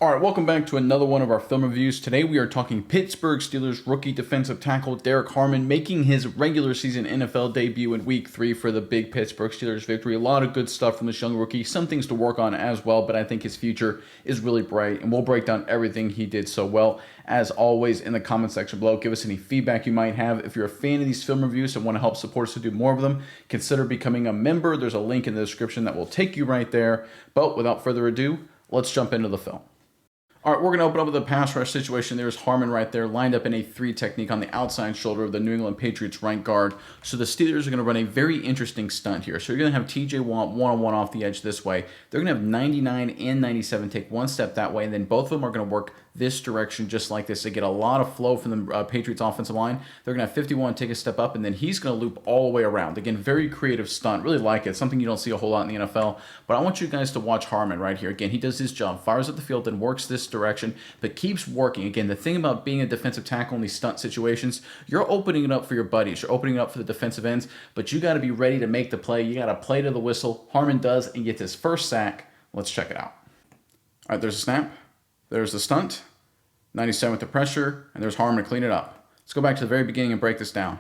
All right, welcome back to another one of our film reviews. Today we are talking Pittsburgh Steelers rookie defensive tackle Derrick Harmon making his regular season NFL debut in Week 3 for the big Pittsburgh Steelers victory. A lot of good stuff from this young rookie, some things to work on as well, but I think his future is really bright, and we'll break down everything he did so well. As always, in the comment section below, give us any feedback you might have. If you're a fan of these film reviews and want to help support us to do more of them, consider becoming a member. There's a link in the description that will take you right there. But without further ado, let's jump into the film. All right, we're going to open up with a pass rush situation. There's Harmon right there, lined up in a 3 technique on the outside shoulder of the New England Patriots right guard. So the Steelers are going to run a very interesting stunt here. So you're going to have TJ Watt one-on-one off the edge this way. They're going to have 99 and 97 take one step that way, and then both of them are going to work this direction just like this. They get a lot of flow from the Patriots offensive line. They're going to have 51 take a step up, and then he's going to loop all the way around. Again, very creative stunt. Really like it. Something you don't see a whole lot in the NFL. But I want you guys to watch Harmon right here. Again, he does his job, fires at the field, then works this direction, but keeps working. Again, the thing about being a defensive tackle in these stunt situations, you're opening it up for your buddies. You're opening it up for the defensive ends, but you got to be ready to make the play. You got to play to the whistle. Harmon does and gets his first sack. Let's check it out. All right, there's a snap. There's the stunt. 97 with the pressure, and there's Harmon to clean it up. Let's go back to the very beginning and break this down.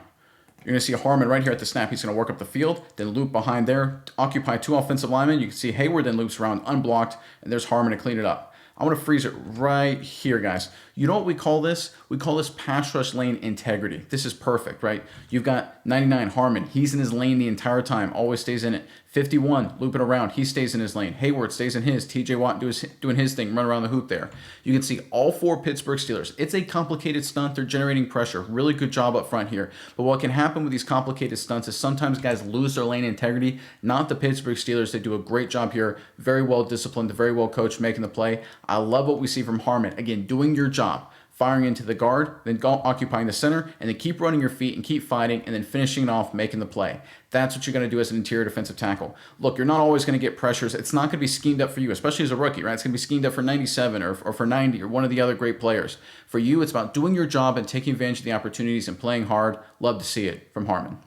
You're going to see Harmon right here at the snap. He's going to work up the field, then loop behind there, occupy 2 offensive linemen. You can see Hayward then loops around unblocked, and there's Harmon to clean it up. I want to freeze it right here, guys. You know what we call this? We call this pass rush lane integrity. This is perfect, right? You've got 99, Harmon. He's in his lane the entire time, always stays in it. 51, looping around. He stays in his lane. Hayward stays in his. TJ Watt doing his thing, run around the hoop there. You can see all 4 Pittsburgh Steelers. It's a complicated stunt. They're generating pressure. Really good job up front here. But what can happen with these complicated stunts is sometimes guys lose their lane integrity. Not the Pittsburgh Steelers. They do a great job here. Very well disciplined, very well coached, making the play. I love what we see from Harmon. Again, doing your job. Firing into the guard, then occupying the center, and then keep running your feet and keep fighting, and then finishing it off, making the play. That's what you're going to do as an interior defensive tackle. Look, you're not always going to get pressures. It's not going to be schemed up for you, especially as a rookie, right? It's going to be schemed up for 97 or for 90 or one of the other great players. For you, it's about doing your job and taking advantage of the opportunities and playing hard. Love to see it from Harmon.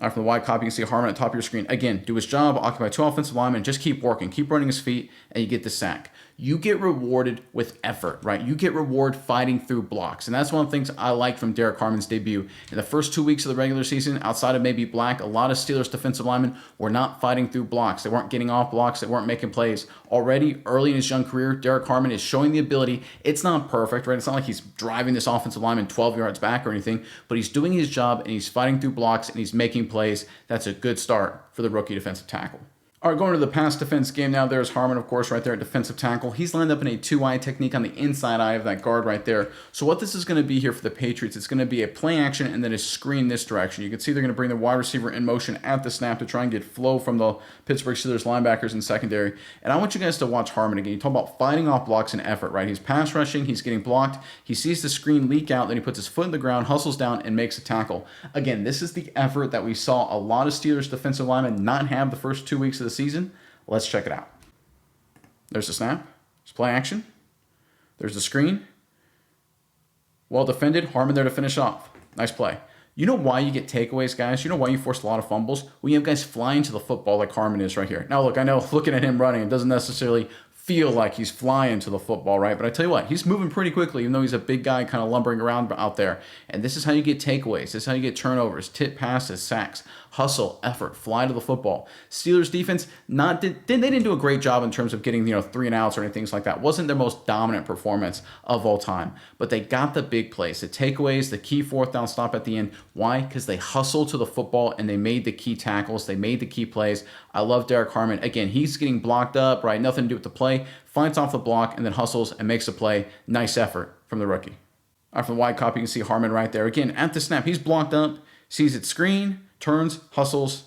From the wide copy, you can see Harmon at the top of your screen. Again, do his job, occupy 2 offensive linemen, just keep working, keep running his feet, and you get the sack. You get rewarded with effort, right? You get reward fighting through blocks. And that's one of the things I like from Derrick Harmon's debut. In the first 2 weeks of the regular season, outside of maybe Black, a lot of Steelers defensive linemen were not fighting through blocks. They weren't getting off blocks. They weren't making plays. Already, early in his young career, Derrick Harmon is showing the ability. It's not perfect, right? It's not like he's driving this offensive lineman 12 yards back or anything, but he's doing his job, and he's fighting through blocks, and he's making plays. That's a good start for the rookie defensive tackle. All right, going to the pass defense game now. There's Harmon, of course, right there at defensive tackle. He's lined up in a 2-eye technique on the inside eye of that guard right there. So what this is going to be here for the Patriots, it's going to be a play action and then a screen this direction. You can see they're going to bring the wide receiver in motion at the snap to try and get flow from the Pittsburgh Steelers linebackers in secondary. And I want you guys to watch Harmon again. You talk about fighting off blocks and effort, right? He's pass rushing, he's getting blocked, he sees the screen leak out, then he puts his foot in the ground, hustles down, and makes a tackle. Again, this is the effort that we saw a lot of Steelers defensive linemen not have the first 2 weeks of the season. Let's check it out. There's the snap. There's play action. There's the screen. Well defended. Harmon there to finish off. Nice play. You know why you get takeaways, guys? You know why you force a lot of fumbles? When you have guys flying to the football like Harmon is right here. Now, look, I know looking at him running, it doesn't necessarily feel like he's flying to the football, right? But I tell you what, he's moving pretty quickly, even though he's a big guy kind of lumbering around out there. And this is how you get takeaways. This is how you get turnovers, tip passes, sacks, hustle, effort, fly to the football. Steelers defense, they didn't do a great job in terms of getting 3 and outs or anything like that. Wasn't their most dominant performance of all time. But they got the big plays, the takeaways, the key 4th down stop at the end. Why? Because they hustled to the football and they made the key tackles. They made the key plays. I love Derrick Harmon. Again, he's getting blocked up, right? Nothing to do with the play. Fights off the block and then hustles and makes a play. Nice effort from the rookie. From the wide copy, you can see Harmon right there. Again, at the snap, he's blocked up, sees it screen, turns, hustles,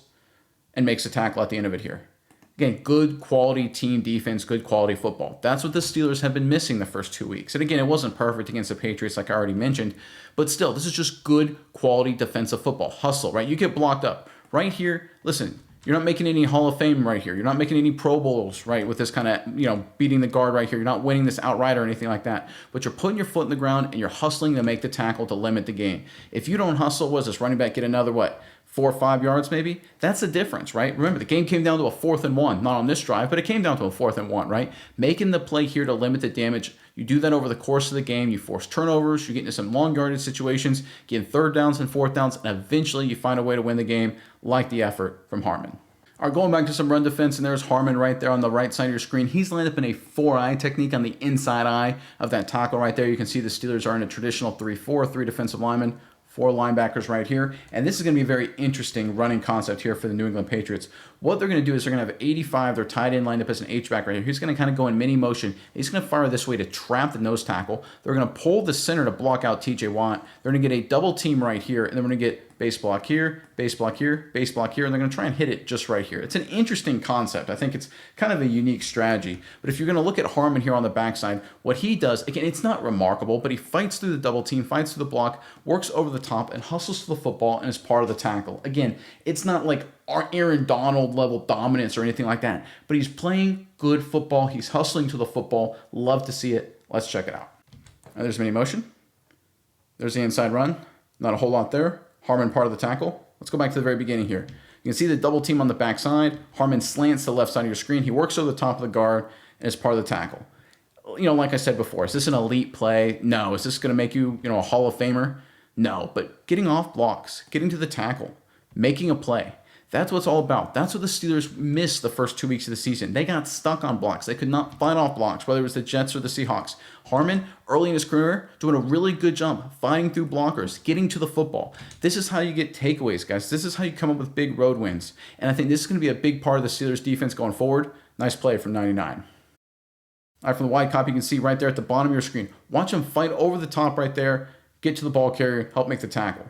and makes a tackle at the end of it here. Again, good quality team defense, good quality football. That's what the Steelers have been missing the first 2 weeks. And again, it wasn't perfect against the Patriots like I already mentioned, but still, this is just good quality defensive football. Hustle, right? You get blocked up. Right here, listen, you're not making any Hall of Fame right here. You're not making any Pro Bowls, right, with this kind of, beating the guard right here. You're not winning this outright or anything like that. But you're putting your foot in the ground and you're hustling to make the tackle to limit the game. If you don't hustle, what does this running back get another, 4 or 5 yards maybe. That's the difference, right? Remember, the game came down to a 4th and 1, not on this drive, but it came down to a 4th and 1, right? Making the play here to limit the damage. You do that over the course of the game. You force turnovers. You get into some long yardage situations, getting 3rd downs and 4th downs, and eventually you find a way to win the game, like the effort from Harmon. All right, going back to some run defense, and there's Harmon right there on the right side of your screen. He's lined up in a 4-eye technique on the inside eye of that tackle right there. You can see the Steelers are in a traditional 3-4, 3 defensive linemen, 4 linebackers right here. And this is going to be a very interesting running concept here for the New England Patriots. What they're going to do is they're going to have 85, their tight end lined up as an H-back right here. He's going to kind of go in mini motion. He's going to fire this way to trap the nose tackle. They're going to pull the center to block out TJ Watt. They're going to get a double team right here, and then we're going to get base block here, base block here, base block here, and they're going to try and hit it just right here. It's an interesting concept. I think it's kind of a unique strategy. But if you're going to look at Harmon here on the backside, what he does, again, it's not remarkable, but he fights through the double team, fights through the block, works over the top, and hustles to the football and is part of the tackle. Again, it's not like Aaron Donald level dominance or anything like that, but he's playing good football. He's hustling to the football. Love to see it. Let's check it out. There's mini motion. There's the inside run. Not a whole lot there. Harmon part of the tackle. Let's go back to the very beginning here. You can see the double team on the backside. Harmon slants to the left side of your screen. He works over the top of the guard and is part of the tackle. You know, like I said before, is this an elite play? No. Is this going to make you, a Hall of Famer? No. But getting off blocks, getting to the tackle, making a play. That's what it's all about. That's what the Steelers missed the first 2 weeks of the season. They got stuck on blocks. They could not fight off blocks, whether it was the Jets or the Seahawks. Harmon, early in his career, doing a really good job fighting through blockers, getting to the football. This is how you get takeaways, guys. This is how you come up with big road wins. And I think this is going to be a big part of the Steelers' defense going forward. Nice play from 99. All right, from the wide copy, you can see right there at the bottom of your screen. Watch him fight over the top right there, get to the ball carrier, help make the tackle.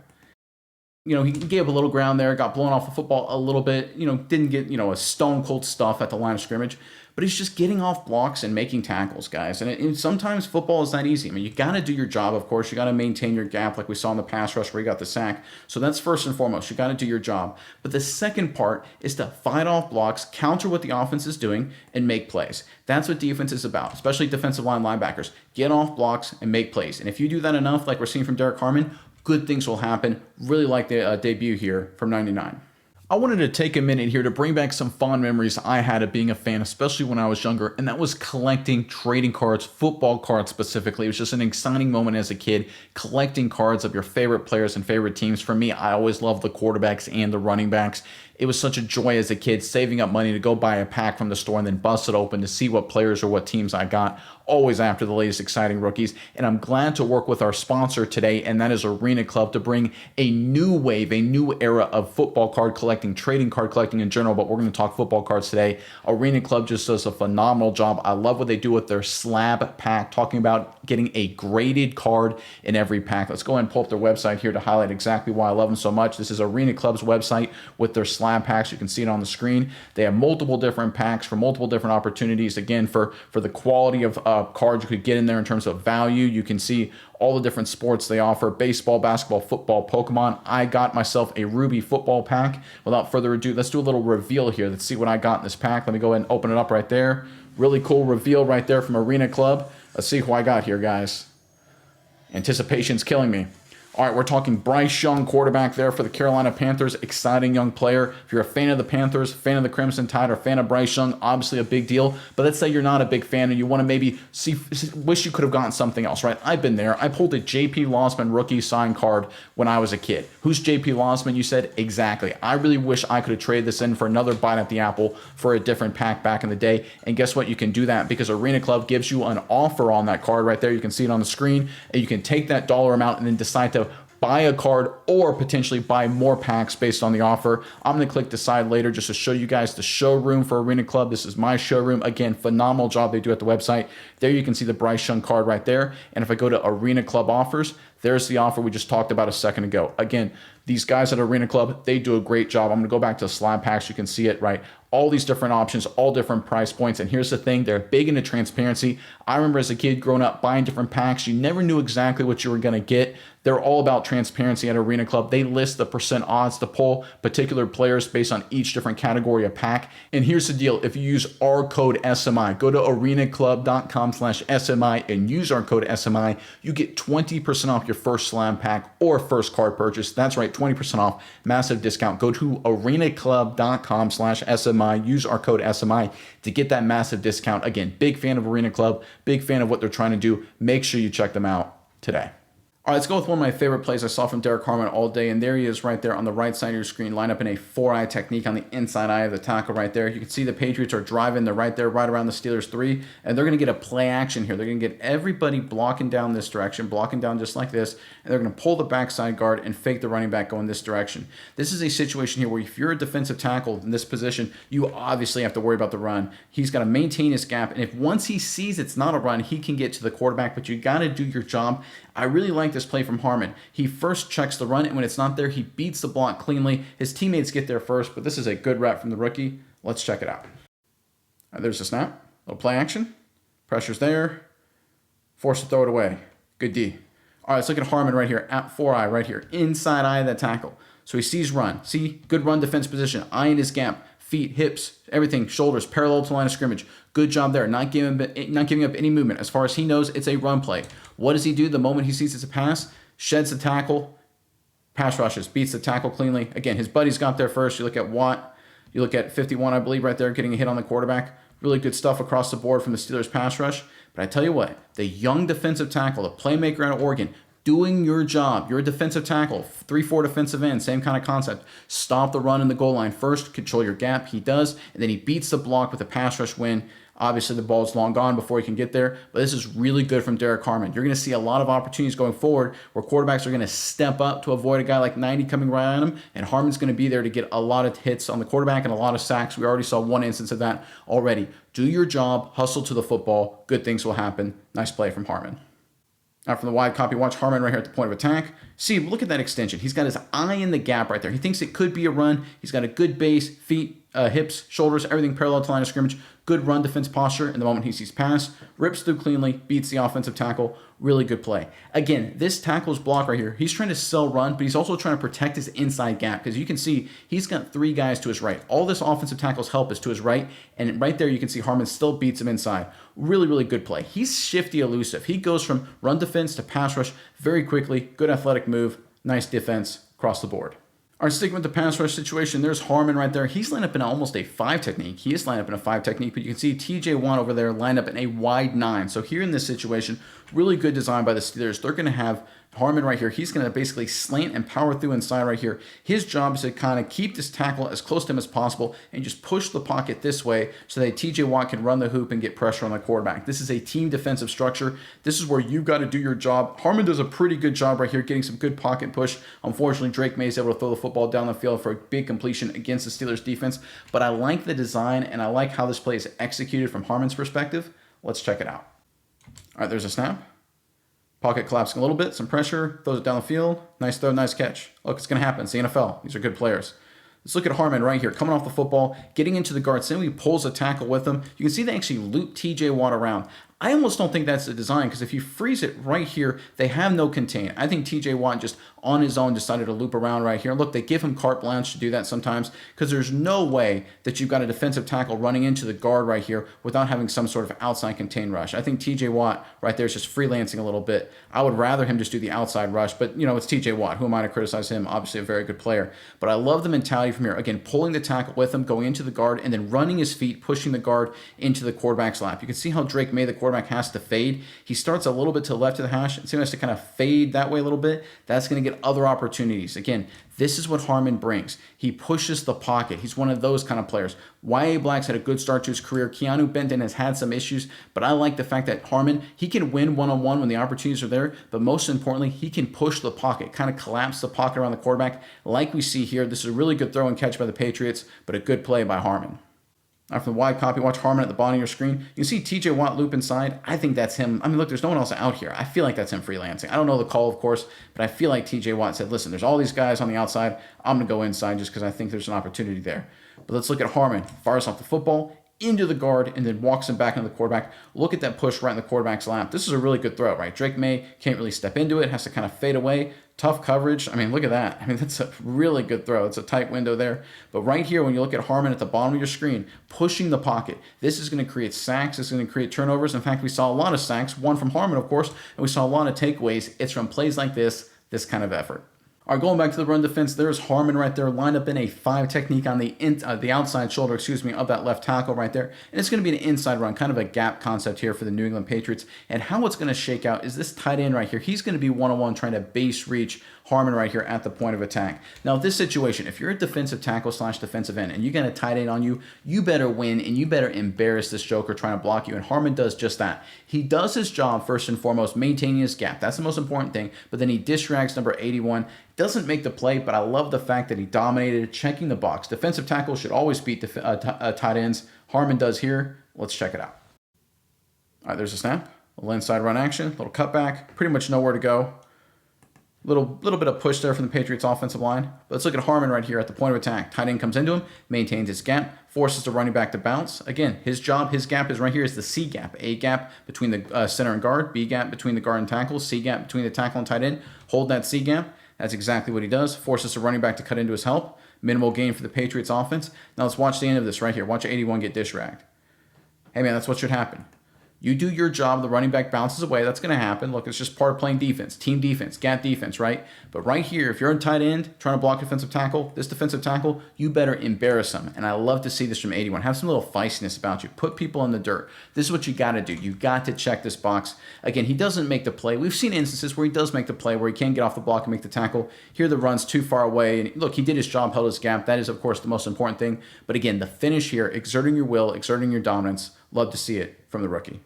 He gave up a little ground there, got blown off the football a little bit, didn't get, a stone cold stuff at the line of scrimmage, but he's just getting off blocks and making tackles, guys. And sometimes football is not easy. I mean, you got to do your job, of course. You got to maintain your gap like we saw in the pass rush where he got the sack. So that's first and foremost. You got to do your job. But the second part is to fight off blocks, counter what the offense is doing, and make plays. That's what defense is about, especially defensive line linebackers. Get off blocks and make plays. And if you do that enough, like we're seeing from Derrick Harmon, good things will happen. Really like the debut here from 99. I wanted to take a minute here to bring back some fond memories I had of being a fan, especially when I was younger, and that was collecting trading cards, football cards specifically. It was just an exciting moment as a kid, collecting cards of your favorite players and favorite teams. For me, I always loved the quarterbacks and the running backs. It was such a joy as a kid, saving up money to go buy a pack from the store and then bust it open to see what players or what teams I got, always after the latest exciting rookies. And I'm glad to work with our sponsor today, and that is Arena Club, to bring a new wave, a new era of football card collecting, trading card collecting in general, but we're going to talk football cards today. Arena Club just does a phenomenal job. I love what they do with their slab pack, talking about getting a graded card in every pack. Let's go ahead and pull up their website here to highlight exactly why I love them so much. This is Arena Club's website with their slab packs. You can see it on the screen. They have multiple different packs for multiple different opportunities. Again, for the quality of cards you could get in there in terms of value. You can see all the different sports they offer: baseball, basketball, football, Pokemon. I got myself a Ruby football pack. Without further ado, let's do a little reveal here. Let's see what I got in this pack. Let me go ahead and open it up right there. Really cool reveal right there from Arena Club. Let's see who I got here, guys. Anticipation's killing me. All right, we're talking Bryce Young, quarterback there for the Carolina Panthers. Exciting young player. If you're a fan of the Panthers, fan of the Crimson Tide, or fan of Bryce Young, obviously a big deal. But let's say you're not a big fan and you want to maybe wish you could have gotten something else, right? I've been there. I pulled a J.P. Lossman rookie sign card when I was a kid. Who's J.P. Lossman? You said exactly. I really wish I could have traded this in for another bite at the apple for a different pack back in the day. And guess what? You can do that because Arena Club gives you an offer on that card right there. You can see it on the screen, and you can take that dollar amount and then decide to buy a card or potentially buy more packs based on the offer. I'm going to click decide later just to show you guys the showroom for Arena Club. This is my showroom. Again, phenomenal job they do at the website. There you can see the Bryce Young card right there. And if I go to Arena Club offers, there's the offer we just talked about a second ago. Again, these guys at Arena Club, they do a great job. I'm going to go back to slab packs. You can see it, right? All these different options, all different price points. And here's the thing, they're big into transparency. I remember as a kid growing up buying different packs. You never knew exactly what you were going to get. They're all about transparency at Arena Club. They list the percent odds to pull particular players based on each different category of pack. And here's the deal. If you use our code SMI, go to arenaclub.com/SMI and use our code SMI, you get 20% off your first slam pack or first card purchase. That's right, 20% off. Massive discount. Go to arenaclub.com/SMI. Use our code SMI to get that massive discount. Again, big fan of Arena Club, big fan of what they're trying to do. Make sure you check them out today. All right, let's go with one of my favorite plays I saw from Derrick Harmon all day, and there he is right there on the right side of your screen, lined up in a 4-eye technique on the inside eye of the tackle right there. You can see the Patriots are driving. They're right there, right around the Steelers 3, and they're going to get a play action here. They're going to get everybody blocking down this direction, blocking down just like this, and they're going to pull the backside guard and fake the running back going this direction. This is a situation here where if you're a defensive tackle in this position, you obviously have to worry about the run. He's got to maintain his gap, and if once he sees it's not a run, he can get to the quarterback, but you got to do your job. I really like this play from Harmon. He first checks the run, and when it's not there, he beats the block cleanly. His teammates get there first, but this is a good rep from the rookie. Let's check it out. All right, there's the snap. Little play action. Pressure's there. Forced to throw it away. Good D. All right, let's look at Harmon right here at 4-eye right here. Inside eye of that tackle. So he sees run. See? Good run defense position. Eye in his gap. Feet, hips, everything, shoulders, parallel to the line of scrimmage. Good job there. Not giving up any movement. As far as he knows, it's a run play. What does he do the moment he sees it's a pass? Sheds the tackle, pass rushes, beats the tackle cleanly. Again, his buddies got there first. You look at Watt. You look at 51, I believe, right there, getting a hit on the quarterback. Really good stuff across the board from the Steelers pass rush. But I tell you what, the young defensive tackle, the playmaker out of Oregon, doing your job. You're a defensive tackle, 3-4 defensive end, same kind of concept. Stop the run in the goal line first, control your gap. He does, and then he beats the block with a pass rush win. Obviously, the ball's long gone before he can get there, but this is really good from Derrick Harmon. You're going to see a lot of opportunities going forward where quarterbacks are going to step up to avoid a guy like 90 coming right on him, and Harmon's going to be there to get a lot of hits on the quarterback and a lot of sacks. We already saw one instance of that already. Do your job, hustle to the football, good things will happen. Nice play from Harmon. Now from the wide copy, watch Harmon right here at the point of attack. See, look at that extension. He's got his eye in the gap right there. He thinks it could be a run. He's got a good base, feet, hips, shoulders, everything parallel to line of scrimmage. Good run defense posture. In the moment he sees pass, rips through cleanly, beats the offensive tackle. Really good play. Again, this tackle's block right here, he's trying to sell run, but he's also trying to protect his inside gap because you can see he's got 3 guys to his right. All this offensive tackle's help is to his right, and right there you can see Harmon still beats him inside. Really, really good play. He's shifty elusive. He goes from run defense to pass rush very quickly. Good athletic move. Nice defense across the board. All right, sticking with the pass rush situation, there's Harmon right there. He's lined up in almost a 5 technique. He is lined up in a 5 technique, but you can see TJ Watt over there lined up in a wide 9. So here in this situation, really good design by the Steelers. They're going to have Harmon right here. He's going to basically slant and power through inside right here. His job is to kind of keep this tackle as close to him as possible and just push the pocket this way so that TJ Watt can run the hoop and get pressure on the quarterback. This is a team defensive structure. This is where you've got to do your job. Harmon does a pretty good job right here getting some good pocket push. Unfortunately, Drake May is able to throw the football down the field for a big completion against the Steelers defense. But I like the design and I like how this play is executed from Harmon's perspective. Let's check it out. All right, there's a snap. Pocket collapsing a little bit, some pressure, throws it down the field. Nice throw, nice catch. Look, it's going to happen. It's the NFL. These are good players. Let's look at Harmon right here, coming off the football, getting into the guard. Suddenly he pulls a tackle with him. You can see they actually loop TJ Watt around. I almost don't think that's the design because if you freeze it right here, they have no contain. I think TJ Watt just on his own decided to loop around right here. Look, they give him carte blanche to do that sometimes because there's no way that you've got a defensive tackle running into the guard right here without having some sort of outside contain rush. I think TJ Watt right there is just freelancing a little bit. I would rather him just do the outside rush, but you know, it's TJ Watt. Who am I to criticize him? Obviously a very good player. But I love the mentality from here. Again, pulling the tackle with him, going into the guard, and then running his feet, pushing the guard into the quarterback's lap. You can see how Drake May, the quarterback, has to fade. He starts a little bit to the left of the hash, and so he has to kind of fade that way a little bit. That's going to get other opportunities. Again, this is what Harmon brings. He pushes the pocket. He's one of those kind of players. Y.A. Black's had a good start to his career. Keanu Benton has had some issues, but I like the fact that Harmon, he can win one-on-one when the opportunities are there, but most importantly, he can push the pocket, kind of collapse the pocket around the quarterback like we see here. This is a really good throw and catch by the Patriots, but a good play by Harmon. Now from the wide copy, watch Harmon at the bottom of your screen. You can see TJ Watt loop inside. I think that's him. I mean, look, there's no one else out here. I feel like that's him freelancing. I don't know the call, of course, but I feel like TJ Watt said, listen, there's all these guys on the outside. I'm going to go inside just because I think there's an opportunity there. But let's look at Harmon. Fires off the football into the guard and then walks him back into the quarterback. Look at that push right in the quarterback's lap. This is a really good throw, right? Drake May can't really step into it, has to kind of fade away. Tough coverage. I mean, look at that. I mean, that's a really good throw. It's a tight window there. But right here, when you look at Harmon at the bottom of your screen, pushing the pocket, this is going to create sacks. It's going to create turnovers. In fact, we saw a lot of sacks, one from Harmon, of course, and we saw a lot of takeaways. It's from plays like this kind of effort. All right, going back to the run defense, there's Harmon right there, lined up in a 5 technique on the outside shoulder, of that left tackle right there. And it's going to be an inside run, kind of a gap concept here for the New England Patriots. And how it's going to shake out is this tight end right here. He's going to be one-on-one trying to base reach Harmon right here at the point of attack. Now, this situation, if you're a defensive tackle / defensive end and you got a tight end on you, you better win and you better embarrass this joker trying to block you. And Harmon does just that. He does his job first and foremost, maintaining his gap. That's the most important thing. But then he disrags number 81. Doesn't make the play, but I love the fact that he dominated, checking the box. Defensive tackles should always beat tight ends. Harmon does here. Let's check it out. All right, there's a snap. A little inside run action, little cutback. Pretty much nowhere to go. Little bit of push there from the Patriots offensive line. But let's look at Harmon right here at the point of attack. Tight end comes into him, maintains his gap, forces the running back to bounce. Again, his gap is right here is the C gap. A gap between the center and guard, B gap between the guard and tackle, C gap between the tackle and tight end. Hold that C gap. That's exactly what he does. Forces the running back to cut into his help. Minimal gain for the Patriots offense. Now let's watch the end of this right here. Watch 81 get dish-ragged. Hey man, that's what should happen. You do your job, the running back bounces away. That's going to happen. Look, it's just part of playing defense, team defense, gap defense, right? But right here, if you're a tight end trying to block defensive tackle, this defensive tackle, you better embarrass them. And I love to see this from 81. Have some little feistiness about you. Put people in the dirt. This is what you got to do. You got to check this box. Again, he doesn't make the play. We've seen instances where he does make the play, where he can get off the block and make the tackle. Here, the run's too far away. And look, he did his job, held his gap. That is, of course, the most important thing. But again, the finish here, exerting your will, exerting your dominance. Love to see it from the rookie.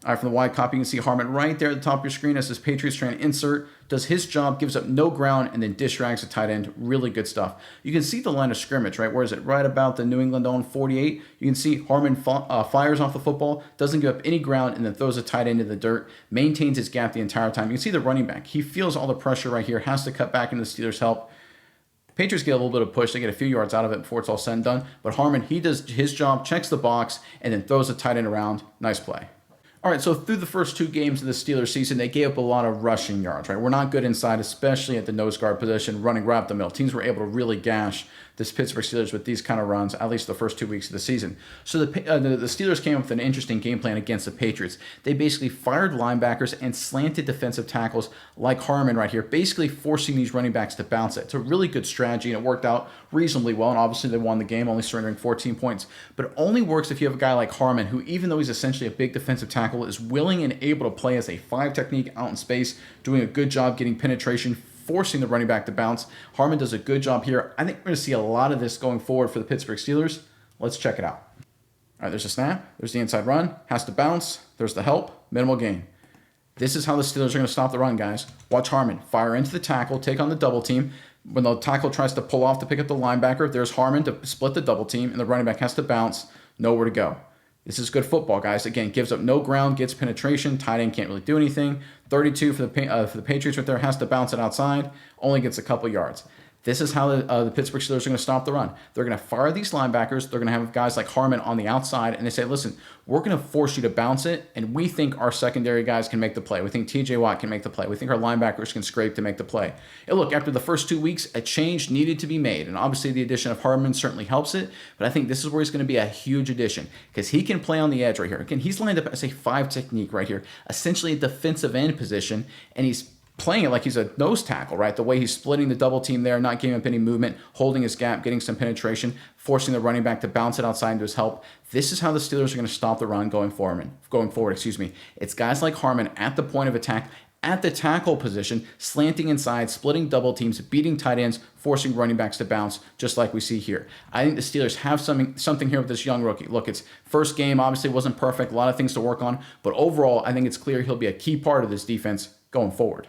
All right, from the wide copy, you can see Harmon right there at the top of your screen as his Patriots trying to insert, does his job, gives up no ground, and then dish-rags the tight end. Really good stuff. You can see the line of scrimmage, right? Where is it? Right about the New England own 48. You can see Harmon fires off the football, doesn't give up any ground, and then throws a tight end in the dirt, maintains his gap the entire time. You can see the running back. He feels all the pressure right here, has to cut back into the Steelers' help. Patriots get a little bit of push. They get a few yards out of it before it's all said and done. But Harmon, he does his job, checks the box, and then throws a tight end around. Nice play. All right, so through the first 2 games of the Steelers season, they gave up a lot of rushing yards, right? We're not good inside, especially at the nose guard position, running right up the middle. Teams were able to really gash this Pittsburgh Steelers with these kind of runs, at least the first 2 weeks of the season. So the Steelers came up with an interesting game plan against the Patriots. They basically fired linebackers and slanted defensive tackles like Harmon right here, basically forcing these running backs to bounce it. It's a really good strategy, and it worked out reasonably well, and obviously they won the game, only surrendering 14 points. But it only works if you have a guy like Harmon, who, even though he's essentially a big defensive tackle, is willing and able to play as a 5 technique out in space, doing a good job getting penetration, forcing the running back to bounce. Harmon does a good job here. I think we're going to see a lot of this going forward for the Pittsburgh Steelers. Let's check it out. All right, there's a snap. There's the inside run. Has to bounce. There's the help. Minimal gain. This is how the Steelers are going to stop the run, guys. Watch Harmon fire into the tackle, take on the double team. When the tackle tries to pull off to pick up the linebacker, there's Harmon to split the double team, and the running back has to bounce. Nowhere to go. This is good football, guys. Again, gives up no ground, gets penetration. Tight end can't really do anything. 32 for the Patriots right there, has to bounce it outside. Only gets a couple yards. This is how the Pittsburgh Steelers are going to stop the run. They're going to fire these linebackers. They're going to have guys like Harmon on the outside, and they say, listen, we're going to force you to bounce it, and we think our secondary guys can make the play. We think T.J. Watt can make the play. We think our linebackers can scrape to make the play. And look, after the first 2 weeks, a change needed to be made, and obviously the addition of Harmon certainly helps it, but I think this is where he's going to be a huge addition because he can play on the edge right here. Again, he's lined up as a 5 technique right here, essentially a defensive end position, and he's playing it like he's a nose tackle, right? The way he's splitting the double team there, not giving up any movement, holding his gap, getting some penetration, forcing the running back to bounce it outside into his help. This is how the Steelers are going to stop the run going forward. It's guys like Harmon at the point of attack, at the tackle position, slanting inside, splitting double teams, beating tight ends, forcing running backs to bounce, just like we see here. I think the Steelers have something here with this young rookie. Look, it's first game, obviously wasn't perfect, a lot of things to work on, but overall, I think it's clear he'll be a key part of this defense going forward.